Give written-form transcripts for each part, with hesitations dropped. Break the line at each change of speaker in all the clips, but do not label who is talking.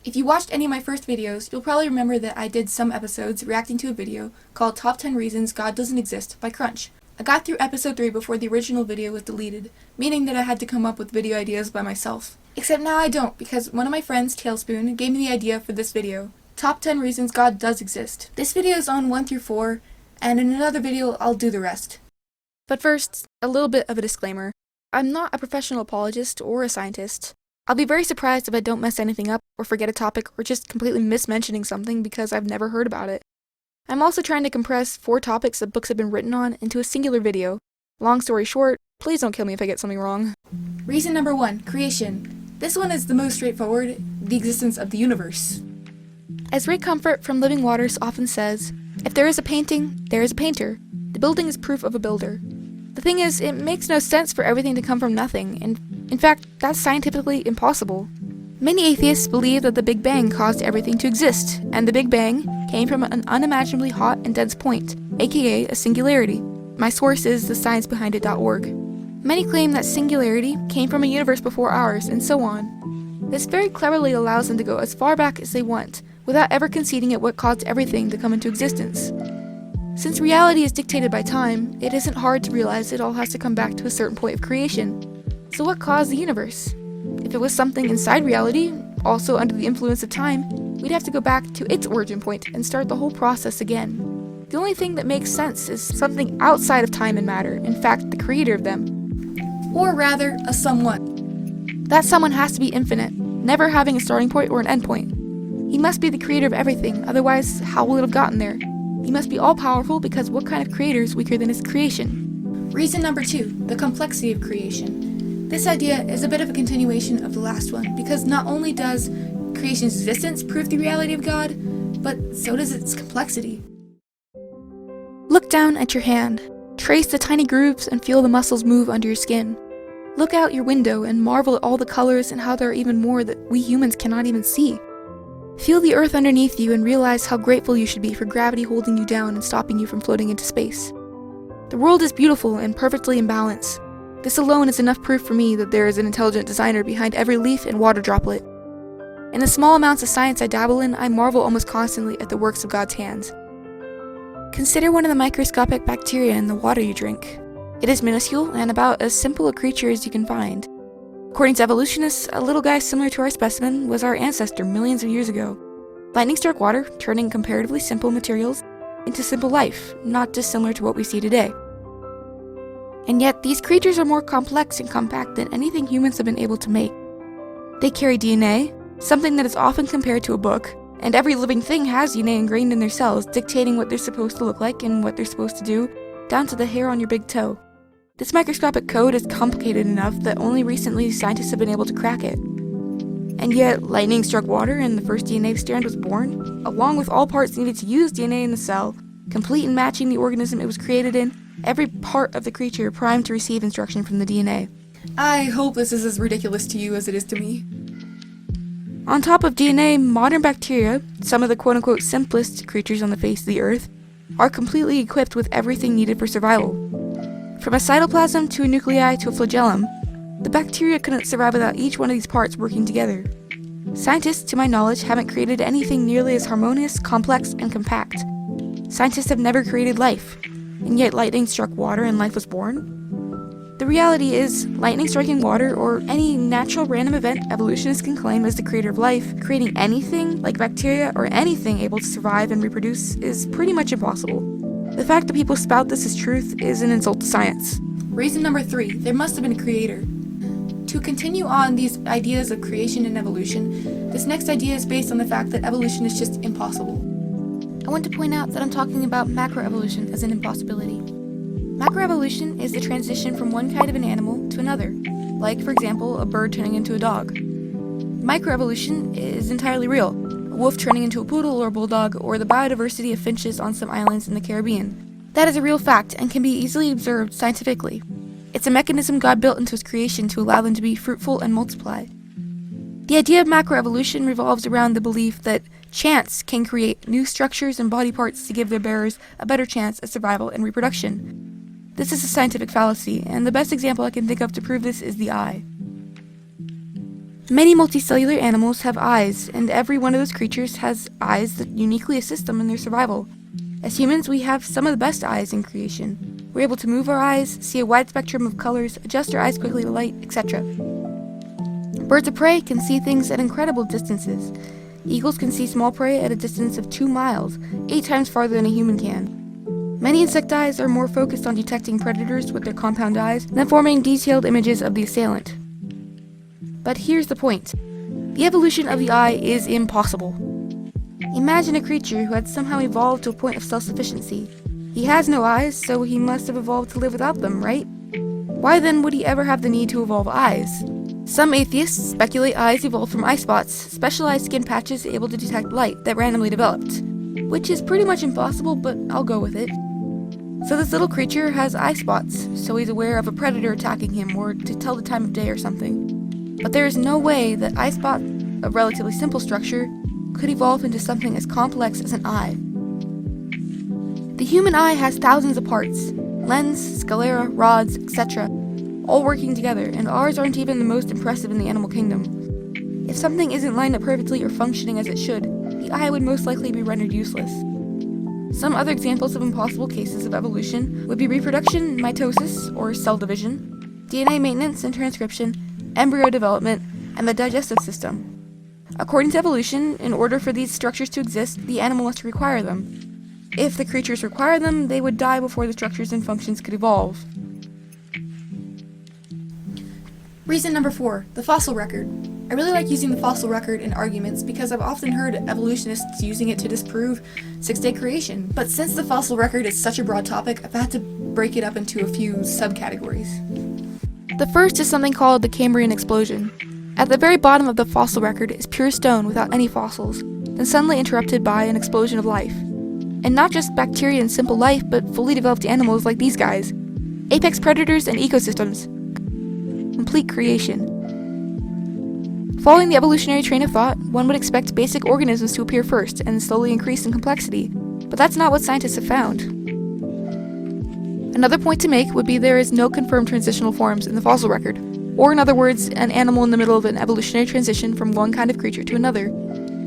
If you watched any of my first videos, you'll probably remember that I did some episodes reacting to a video called Top 10 Reasons God Doesn't Exist by Crunch. I got through episode 3 before the original video was deleted, meaning that I had to come up with video ideas by myself. Except now I don't, because one of my friends, Tailspoon, gave me the idea for this video. Top 10 Reasons God Does Exist. This video is on 1 through 4, and in another video I'll do the rest. But first, a little bit of a disclaimer. I'm not a professional apologist or a scientist. I'll be very surprised if I don't mess anything up, or forget a topic, or just completely miss mentioning something because I've never heard about it. I'm also trying to compress 4 topics that books have been written on into a singular video. Long story short, please don't kill me if I get something wrong. Reason number 1, creation. This one is the most straightforward, the existence of the universe. As Ray Comfort from Living Waters often says, if there is a painting, there is a painter. The building is proof of a builder. The thing is, it makes no sense for everything to come from nothing, and in fact, that's scientifically impossible. Many atheists believe that the Big Bang caused everything to exist, and the Big Bang came from an unimaginably hot and dense point, aka a singularity. My source is thesciencebehindit.org. Many claim that singularity came from a universe before ours, and so on. This very cleverly allows them to go as far back as they want, without ever conceding at what caused everything to come into existence. Since reality is dictated by time, it isn't hard to realize it all has to come back to a certain point of creation. So what caused the universe? If it was something inside reality, also under the influence of time, we'd have to go back to its origin point and start the whole process again. The only thing that makes sense is something outside of time and matter, in fact, the creator of them. Or rather, a someone. That someone has to be infinite, never having a starting point or an end point. He must be the creator of everything, otherwise how will it have gotten there? He must be all-powerful because what kind of creator is weaker than his creation? Reason number 2, the complexity of creation. This idea is a bit of a continuation of the last one, because not only does creation's existence prove the reality of God, but so does its complexity. Look down at your hand. Trace the tiny grooves and feel the muscles move under your skin. Look out your window and marvel at all the colors and how there are even more that we humans cannot even see. Feel the earth underneath you and realize how grateful you should be for gravity holding you down and stopping you from floating into space. The world is beautiful and perfectly in balance. This alone is enough proof for me that there is an intelligent designer behind every leaf and water droplet. In the small amounts of science I dabble in, I marvel almost constantly at the works of God's hands. Consider one of the microscopic bacteria in the water you drink. It is minuscule and about as simple a creature as you can find. According to evolutionists, a little guy similar to our specimen was our ancestor millions of years ago. Lightning struck water, turning comparatively simple materials into simple life, not dissimilar to what we see today. And yet, these creatures are more complex and compact than anything humans have been able to make. They carry DNA, something that is often compared to a book, and every living thing has DNA ingrained in their cells, dictating what they're supposed to look like and what they're supposed to do, down to the hair on your big toe. This microscopic code is complicated enough that only recently scientists have been able to crack it. And yet, lightning struck water and the first DNA strand was born, along with all parts needed to use DNA in the cell, complete in matching the organism it was created in, every part of the creature primed to receive instruction from the DNA. I hope this is as ridiculous to you as it is to me. On top of DNA, modern bacteria, some of the quote-unquote simplest creatures on the face of the earth, are completely equipped with everything needed for survival. From a cytoplasm to a nuclei to a flagellum, the bacteria couldn't survive without each one of these parts working together. Scientists, to my knowledge, haven't created anything nearly as harmonious, complex, and compact. Scientists have never created life, and yet lightning struck water and life was born? The reality is, lightning striking water, or any natural random event evolutionists can claim as the creator of life, creating anything, like bacteria or anything able to survive and reproduce, is pretty much impossible. The fact that people spout this as truth is an insult to science. Reason number 3, there must have been a creator. To continue on these ideas of creation and evolution, this next idea is based on the fact that evolution is just impossible. I want to point out that I'm talking about macroevolution as an impossibility. Macroevolution is the transition from one kind of an animal to another, like, for example, a bird turning into a dog. Microevolution is entirely real. A wolf turning into a poodle or bulldog, or the biodiversity of finches on some islands in the Caribbean. That is a real fact and can be easily observed scientifically. It's a mechanism God built into his creation to allow them to be fruitful and multiply. The idea of macroevolution revolves around the belief that chance can create new structures and body parts to give their bearers a better chance at survival and reproduction. This is a scientific fallacy, and the best example I can think of to prove this is the eye. Many multicellular animals have eyes, and every one of those creatures has eyes that uniquely assist them in their survival. As humans, we have some of the best eyes in creation. We're able to move our eyes, see a wide spectrum of colors, adjust our eyes quickly to light, etc. Birds of prey can see things at incredible distances. Eagles can see small prey at a distance of 2 miles, 8 times farther than a human can. Many insect eyes are more focused on detecting predators with their compound eyes than forming detailed images of the assailant. But here's the point. The evolution of the eye is impossible. Imagine a creature who had somehow evolved to a point of self-sufficiency. He has no eyes, so he must have evolved to live without them, right? Why then would he ever have the need to evolve eyes? Some atheists speculate eyes evolved from eye spots, specialized skin patches able to detect light that randomly developed. Which is pretty much impossible, but I'll go with it. So this little creature has eye spots, so he's aware of a predator attacking him or to tell the time of day or something. But there is no way that eye spots, a relatively simple structure, could evolve into something as complex as an eye. The human eye has thousands of parts, lens, sclera, rods, etc., all working together, and ours aren't even the most impressive in the animal kingdom. If something isn't lined up perfectly or functioning as it should, the eye would most likely be rendered useless. Some other examples of impossible cases of evolution would be reproduction, mitosis, or cell division, DNA maintenance and transcription, embryo development, and the digestive system. According to evolution, in order for these structures to exist, the animal must require them. If the creatures require them, they would die before the structures and functions could evolve. Reason number 4, the fossil record. I really like using the fossil record in arguments because I've often heard evolutionists using it to disprove six-day creation, but since the fossil record is such a broad topic, I've had to break it up into a few subcategories. The first is something called the Cambrian explosion. At the very bottom of the fossil record is pure stone without any fossils, then suddenly interrupted by an explosion of life. And not just bacteria and simple life, but fully developed animals like these guys. Apex predators and ecosystems. Complete creation. Following the evolutionary train of thought, one would expect basic organisms to appear first and slowly increase in complexity, but that's not what scientists have found. Another point to make would be there is no confirmed transitional forms in the fossil record, or in other words, an animal in the middle of an evolutionary transition from one kind of creature to another.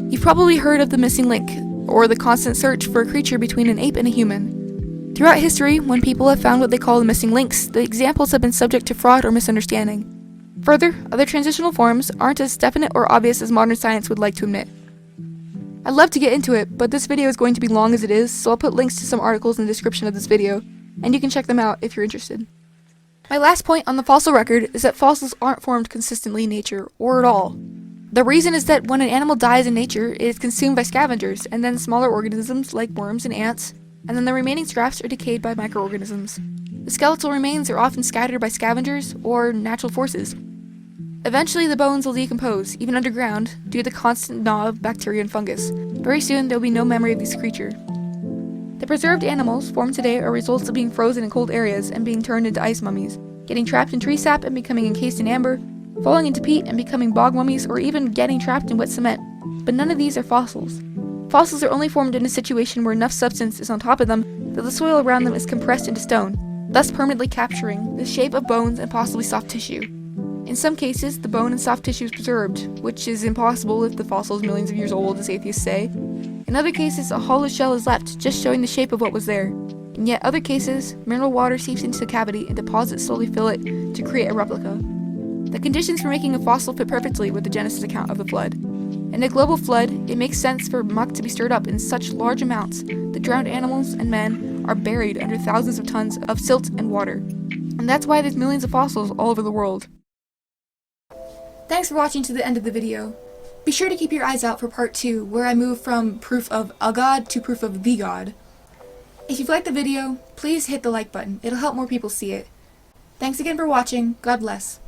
You've probably heard of the missing link, or the constant search for a creature between an ape and a human. Throughout history, when people have found what they call the missing links, the examples have been subject to fraud or misunderstanding. Further, other transitional forms aren't as definite or obvious as modern science would like to admit. I'd love to get into it, but this video is going to be long as it is, so I'll put links to some articles in the description of this video, and you can check them out if you're interested. My last point on the fossil record is that fossils aren't formed consistently in nature, or at all. The reason is that when an animal dies in nature, it is consumed by scavengers, and then smaller organisms like worms and ants, and then the remaining scraps are decayed by microorganisms. The skeletal remains are often scattered by scavengers or natural forces. Eventually the bones will decompose, even underground, due to the constant gnaw of bacteria and fungus. Very soon there will be no memory of this creature. The preserved animals formed today are results of being frozen in cold areas and being turned into ice mummies, getting trapped in tree sap and becoming encased in amber, falling into peat and becoming bog mummies, or even getting trapped in wet cement. But none of these are fossils. Fossils are only formed in a situation where enough substance is on top of them that the soil around them is compressed into stone, thus permanently capturing the shape of bones and possibly soft tissue. In some cases, the bone and soft tissue is preserved, which is impossible if the fossil is millions of years old, as atheists say. In other cases, a hollow shell is left, just showing the shape of what was there. In yet other cases, mineral water seeps into the cavity and deposits slowly fill it to create a replica. The conditions for making a fossil fit perfectly with the Genesis account of the flood. In a global flood, it makes sense for muck to be stirred up in such large amounts that drowned animals and men are buried under thousands of tons of silt and water. And that's why there's millions of fossils all over the world. Thanks for watching to the end of the video. Be sure to keep your eyes out for part 2, where I move from proof of a god to proof of the god. If you've liked the video, please hit the like button. It'll help more people see it. Thanks again for watching. God bless.